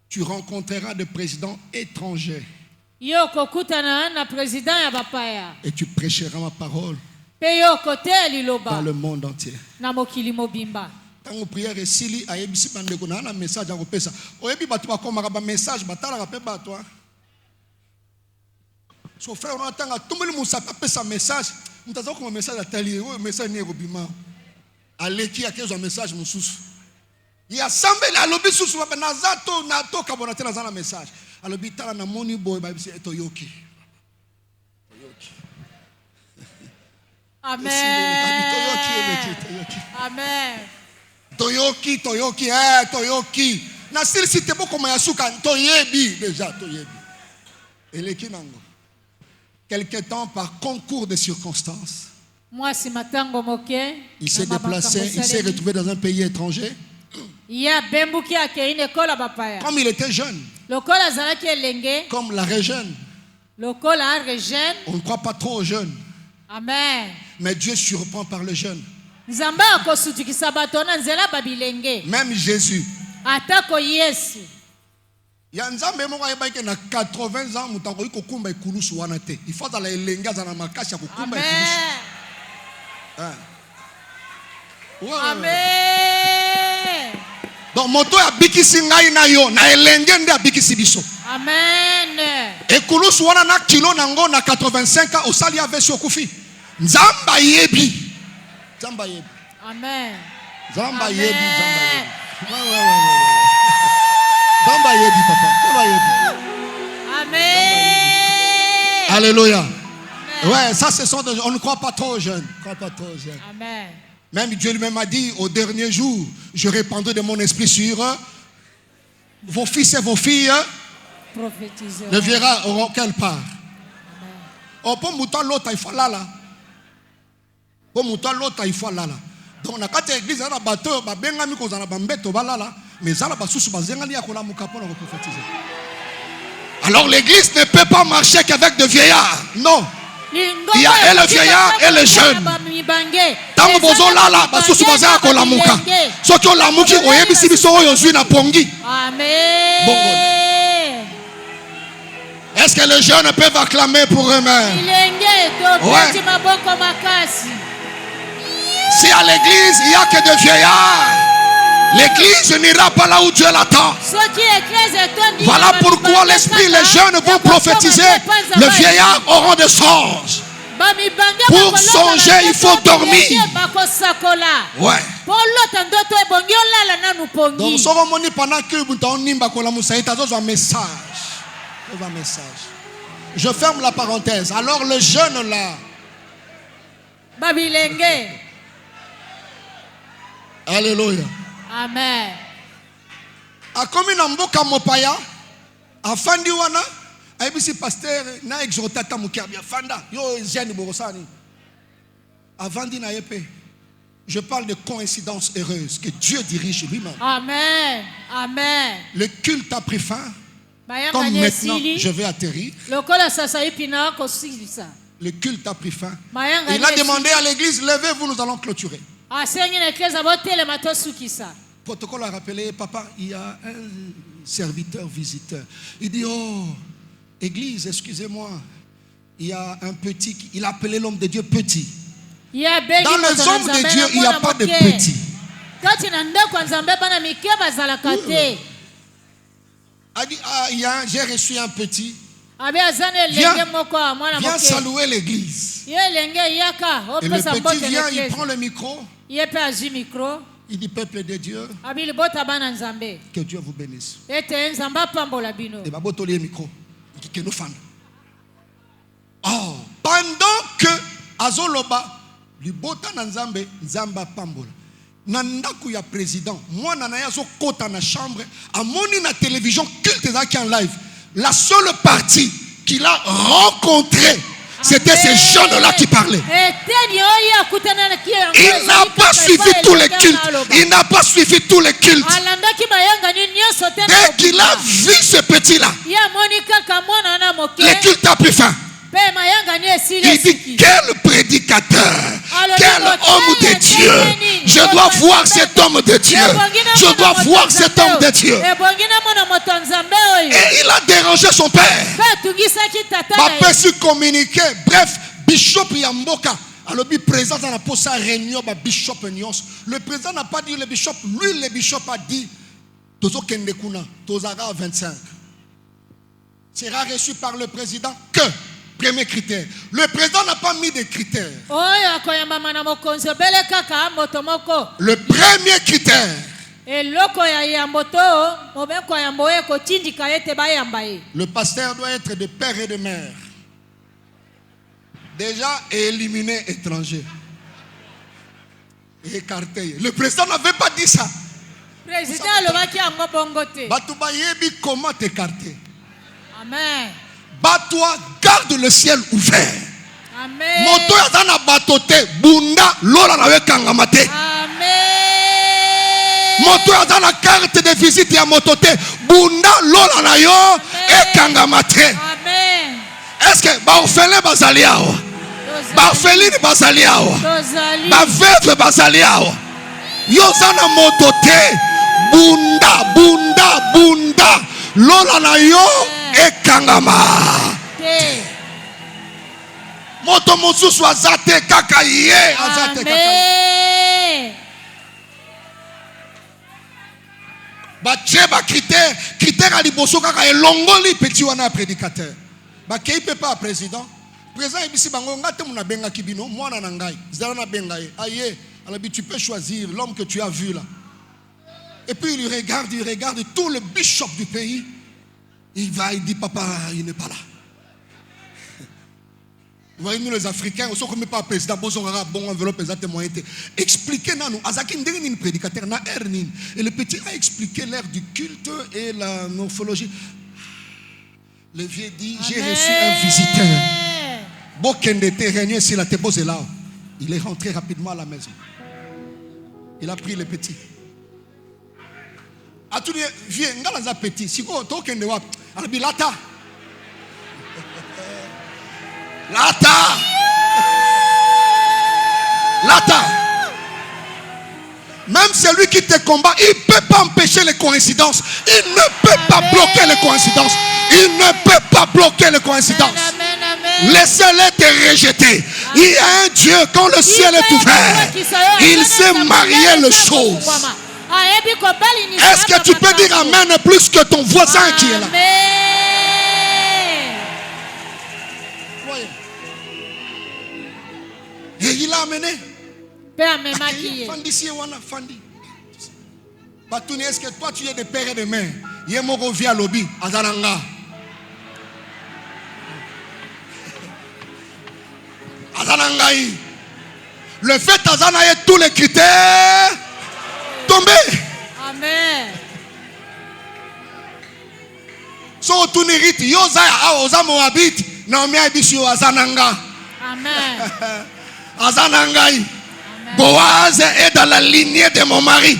Speaker 1: Tu rencontreras des présidents étrangers. Et tu prêcheras ma parole dans le monde entier. Tango prière esili ayebisi bandeko na message akopesa. Oyebi batu bakomaka ba message batalaka pe bato. So frère on attend à tout le monde ça pesa message. Mutazo comme message atali, o message ni robima. Aleki akezo message mususu. Ya sambele alobi susu ba nazato na to kabona tena za message. Alobi tala na moni boy ba bisi etoyoki.
Speaker 2: Amen. Amen.
Speaker 1: Toyoki, toyoki. Na siri si te boko mayasuka toyebi déjà toyebi. Eleki nango. Quelque temps par concours de circonstances.
Speaker 2: Moi si matango moke.
Speaker 1: Il s'est déplacé, il s'est retrouvé dans un pays étranger. Comme il était jeune. Comme la rejeune. On ne croit pas trop aux jeunes.
Speaker 2: Amen.
Speaker 1: Mais Dieu surprend par le jeune. Même Jésus. Il y a un homme qui a 80 ans, il faut aller lenga dans ma cache.
Speaker 2: Amen.
Speaker 1: Donc moto ya bikisi ngai na yo na elenge nde abikisi biso.
Speaker 2: Amen.
Speaker 1: Ekulusu wana na kilo nango na 85 ans osali avesi okufi. Nzamba yebi. Nzamba yebi.
Speaker 2: Amen.
Speaker 1: Nzamba yebi, nzamba yebi. Nzamba yebi papa, nzamba yebi.
Speaker 2: Amen.
Speaker 1: Alléluia. Ouais, ça ce sont on ne croit pas trop aux jeunes.
Speaker 2: Amen.
Speaker 1: Même Dieu lui-même a dit au dernier jour, je répandrai de mon esprit sur vos fils et vos filles ne verra auquel part. Oh, pour mouton l'autre, il faut là. Pour mouton l'autre, il faut là. Donc, quand l'église a un bateau, il y a un bateau, mais ça, il y a un bateau, Alors l'église ne peut pas marcher qu'avec des vieillards. Non. Il y a et le vieillard et le jeune. Tant que vous là là, parce que vous avez un lamuka. Ce qui ont lamuki, vous avez si vous avez eu na pongi.
Speaker 2: Amen.
Speaker 1: Est-ce que les jeunes peuvent acclamer pour eux-mêmes? Ouais. Si à l'église il n'y a que des vieillards, l'église n'ira pas là où Dieu l'attend. Voilà pourquoi l'esprit, les jeunes vont prophétiser. Les vieillards auront des songes. Pour songer, il faut dormir. Ouais. Donc, pendant que vous un message. Je ferme la parenthèse. Alors, le jeune là. Alléluia.
Speaker 2: Amen.
Speaker 1: A comme une amboka mopaya, a fandi wana, a ebisi pasteur na exhortata mukabia fanda, yo jeune borosani. Avandi na yepe. Je parle de coïncidences heureuses que Dieu dirige lui-même.
Speaker 2: Amen. Amen.
Speaker 1: Le culte a pris fin. Comme maintenant je vais atterrir. Le culte a pris fin. Il a demandé à l'église, levez-vous, nous allons clôturer. Protocole a rappelé, papa, il y a un serviteur visiteur. Il dit, oh, église, excusez-moi. Il y a un petit, il a appelé l'homme de Dieu petit. Dans les hommes de Dieu, il n'y a pas de petit. A dit, ah, j'ai reçu un petit. Viens saluer l'église. Et le petit vient, il prend le micro. Il dit, peuple de Dieu, que Dieu vous bénisse. Et il va botter le micro. Que nous faisons. Oh, pendant que Azoloba, lui bota Nzambe, Nzamba Pambola. Nandaku ya président, moi nanaya zo kota na chambre, a moni na télévision culte qui en live. La seule partie qu'il a rencontrée, c'était ces jeunes-là qui parlaient. Il n'a pas suivi tous les cultes. Il n'a pas suivi tous les cultes. Dès qu'il a vu ce petit-là, le culte a pris fin. Il dit, quel prédicateur, quel homme de Dieu. Je dois voir cet homme de Dieu. Je dois voir cet homme de Dieu. Et il a dérangé son père. Papa su communiquer. Bref, Bishop Yamboka. Alors, le président n'a pas sa réunion, Bishop Nyons. Le président n'a pas dit le bishop. Lui, le bishop a dit, Tozo Kendekuna, Tozara 25. Sera reçu par le président que. Premier critère. Le président n'a pas mis de critères. Le premier critère. Le pasteur doit être de père et de mère. Déjà éliminé étranger. Écarté. Le président n'avait pas dit ça. Comment t'écarter?
Speaker 2: Amen.
Speaker 1: Bat-toi, garde le ciel ouvert.
Speaker 2: Amen.
Speaker 1: Moto yazana batote, bunda, lola nawe kangamate.
Speaker 2: Amen.
Speaker 1: Moto yazana carte de visite ya motote, bunda, lola na yo, e kangamate.
Speaker 2: Amen.
Speaker 1: Est-ce que ba orphelin bazali awa? Ba orpheline bazali awa? Ba veuve bazali awa? Yo zana motote, bunda, bunda, bunda, lola na yo. Ekangama. Moto mosusu azate kaka ye azate kaka. Bache ba critère à liboso kaka elongoli petit wana prédicateur. Ba kei peut pas président. Président ibisi bango ngate muna benga kibino mwana na ngai. Zala na benga ye. Aye, alors tu peux choisir l'homme que tu as vu là. Et puis il regarde tout le bishop du pays. Il va, il dit, papa, il n'est pas là. Vous voyez, nous les Africains, on ne met pas président, bon enveloppe, exactement. Expliquez-nous, Azaki n'est une prédicateur, et le petit a expliqué l'ère du culte et la morphologie. Le vieux dit, j'ai reçu un visiteur. Bokendete, régné sur la table, là. Il est rentré rapidement à la maison. Il a pris le petit. A tout dit, viens, nga petit. Si vous token de wap, alabilata, Lata. Lata. Même celui qui te combat, il ne peut pas empêcher les coïncidences. Il ne peut pas bloquer les coïncidences. Il ne peut pas bloquer les coïncidences. Laissez-les te rejeter. Il y a un Dieu, quand le ciel est ouvert, il sait marier les choses. Est-ce que tu peux dire Amen plus que ton voisin qui est là? Et il l'a amené. Fandi si wana Fandi. Batouni, est-ce que toi tu es de père et de mère? Yemoko via lobby azalanga. Azanangai. Le fait azanaye tous les critères tombés.
Speaker 2: Amen.
Speaker 1: So tu mérites yoza oza moabit na omia bisio azananga.
Speaker 2: Amen.
Speaker 1: Azanangai. Boaz est dans la lignée de mon mari.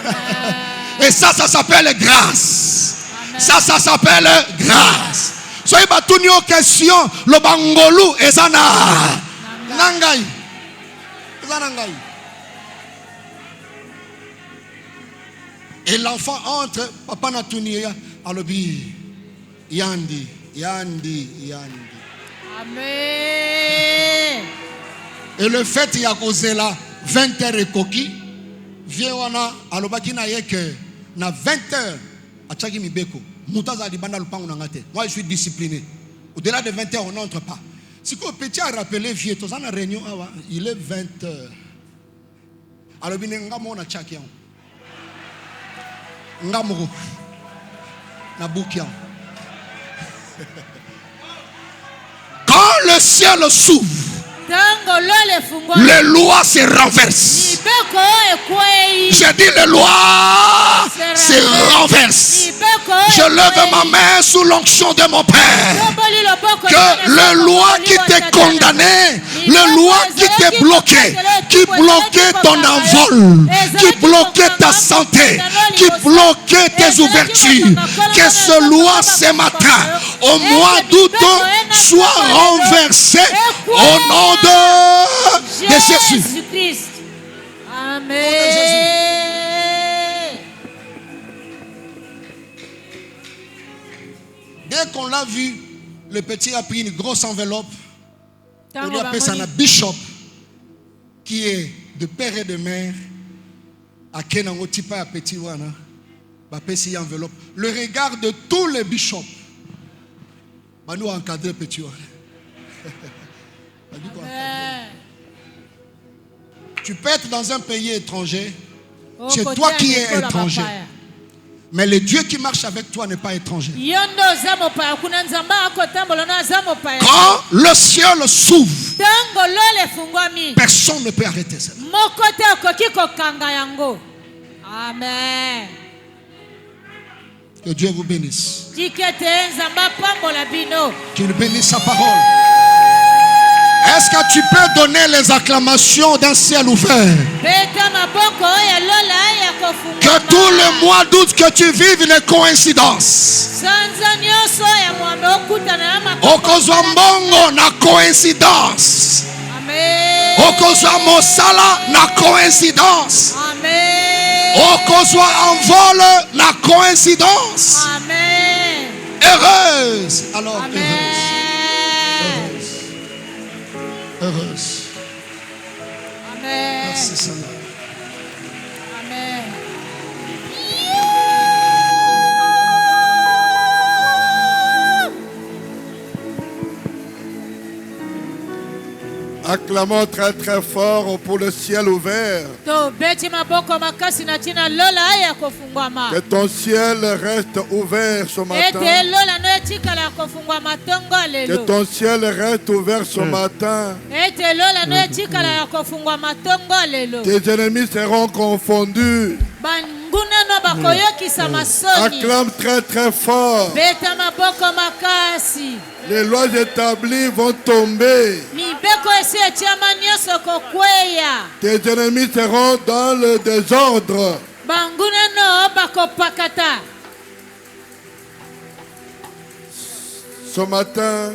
Speaker 2: Amen.
Speaker 1: Et ça s'appelle grâce.
Speaker 2: Amen.
Speaker 1: Ça s'appelle grâce. Soyez battu aux questions. Le bangolou et zana. Nangai. Zanangai. Et l'enfant entre. Papa Natounia. Alobi. Yandi. Yandi. Yandi.
Speaker 2: Amen.
Speaker 1: Et le fait il y a causé là 20h et coquille. Viens wana alobaki na yeke na 20h à Tchaki Mibeko. Moutaza libanda lupangu nangate. Moi je suis discipliné. Au-delà de 20h on n'entre pas. Si que petit a rappelé vieux tous en réunion il est 20h. Alobi ngamo na Tchaki ya. Ngamo na bukia. Quand le ciel s'ouvre, les lois se renversent. J'ai dit les lois se renversent. Je lève ma main sous l'onction de mon Père. Que le loi qui t'est condamné, le loi qui t'est bloqué, qui bloquait ton envol, qui bloquait ta santé, qui bloquait tes ouvertures, que ce loi ce matin, au mois d'août, soit renversé au nom de Jésus.
Speaker 2: Amen.
Speaker 1: Dès qu'on l'a vu, le petit a pris une grosse enveloppe. On lui appelle ça un bishop qui est de père et de mère. À Kenango Tipa petit wana, ba pesi enveloppe. Le regard de tous les bishops. Ba nous encadrer petit wana. Tu peux être dans un pays étranger. C'est toi qui es étranger. Mais le Dieu qui marche avec toi n'est pas étranger. Quand le ciel s'ouvre, personne ne peut arrêter ça.
Speaker 2: Amen.
Speaker 1: Que Dieu vous bénisse.
Speaker 2: Qu'il
Speaker 1: bénisse sa parole. Est-ce que tu peux donner les acclamations d'un ciel ouvert? Que tout le mois d'août que tu vives les coïncidences. Okozwa mbongo na coïncidence. Okozwa mosala na coïncidence. Okozwa envol na coïncidence. Heureuse. Alors heureuse. Heureuse.
Speaker 2: Amen.
Speaker 1: Merci Seigneur.
Speaker 2: Amen.
Speaker 4: Acclamons très très fort pour le ciel ouvert. Que ton ciel reste ouvert ce matin. Que ton ciel reste ouvert ce matin. Tes ennemis seront confondus. Acclame très très fort. Les lois établies vont tomber. Tes ennemis seront dans le désordre. Ce matin,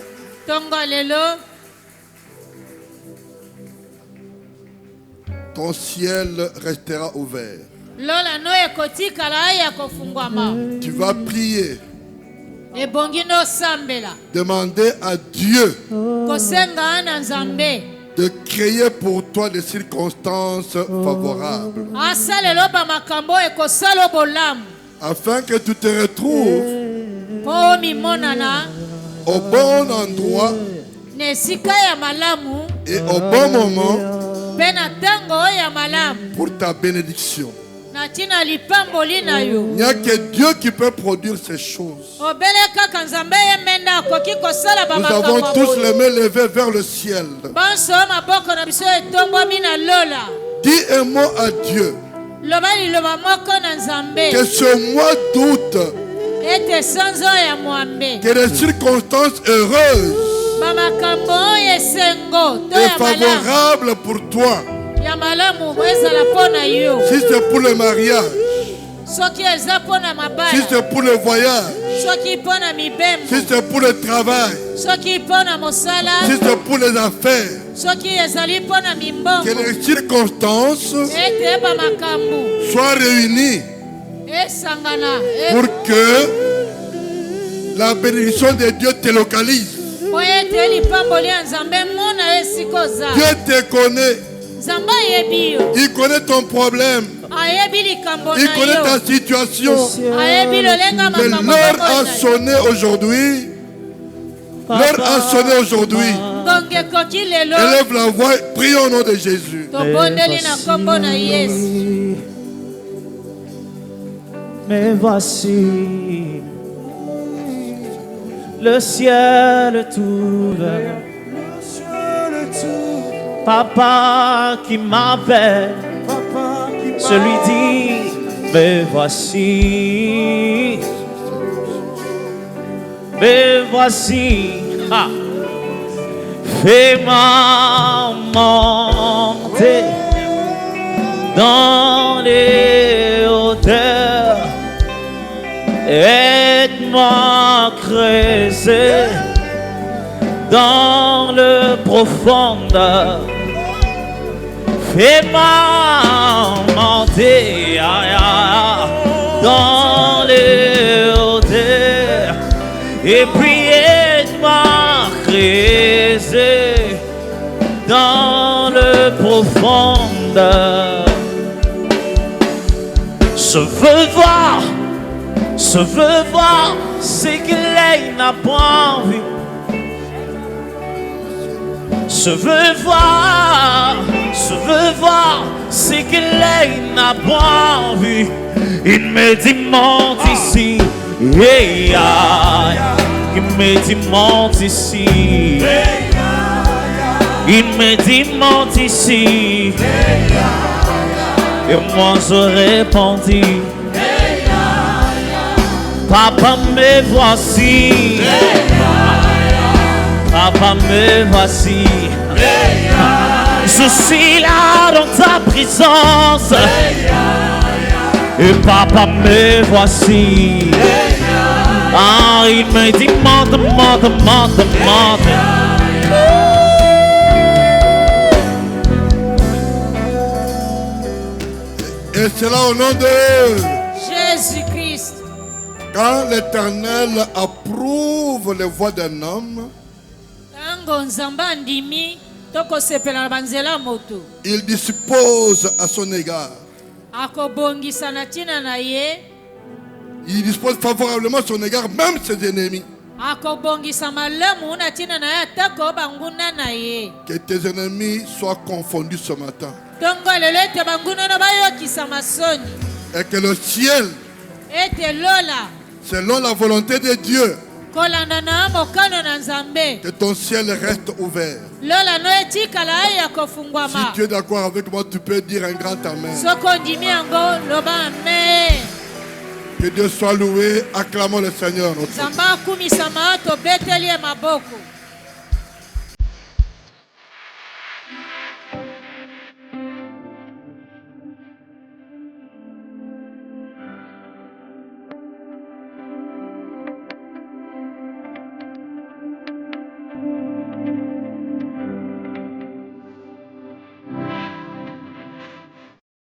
Speaker 4: ton ciel restera ouvert. Tu vas prier. Demander à Dieu de créer pour toi des circonstances favorables. Afin que tu te retrouves au bon endroit et au bon moment pour ta bénédiction. Il n'y a que Dieu qui peut produire ces choses. Nous avons tous les mains levées vers le ciel. Dis un mot à Dieu. Que ce mois d'août, que les circonstances heureuses et favorables pour toi, si c'est pour le mariage, si c'est pour le voyage, si c'est pour le travail, si c'est pour les affaires, que les circonstances soient réunies pour que la bénédiction de Dieu te localise. Dieu te connaît. Il connaît ton problème. Il connaît ta situation. Mais l'heure a sonné aujourd'hui. L'heure a sonné aujourd'hui. Élève la voix, prie au nom de Jésus.
Speaker 3: Mais voici le ciel est ouvert. Papa qui m'appelle, je lui dis, mais voici, fais-moi monter dans les hauteurs, aide-moi creuser dans le profondeur. Fais-moi monter dans les hauteurs et puis aide-moi creuser dans le profondeur. Je veux voir ce que l'œil n'a point vu. Je veux voir ce que l'œil n'a point vu. Il me dit monte ici, il me dit monte ici, il me dit monte ici, et moi je répondu, papa me voici. Papa me voici, je suis là dans ta présence, et papa me voici. Ah, il me dit monte.
Speaker 4: Et c'est là au nom de
Speaker 2: Jésus-Christ.
Speaker 4: Quand l'Éternel approuve les voies d'un homme, il dispose à son égard. Il dispose favorablement à son égard, même ses ennemis. Que tes ennemis soient confondus ce matin. Et que le ciel, selon la volonté de Dieu, que ton ciel reste ouvert. Si tu es d'accord avec moi, tu peux dire un grand amen. Que Dieu soit loué. Acclamons le Seigneur.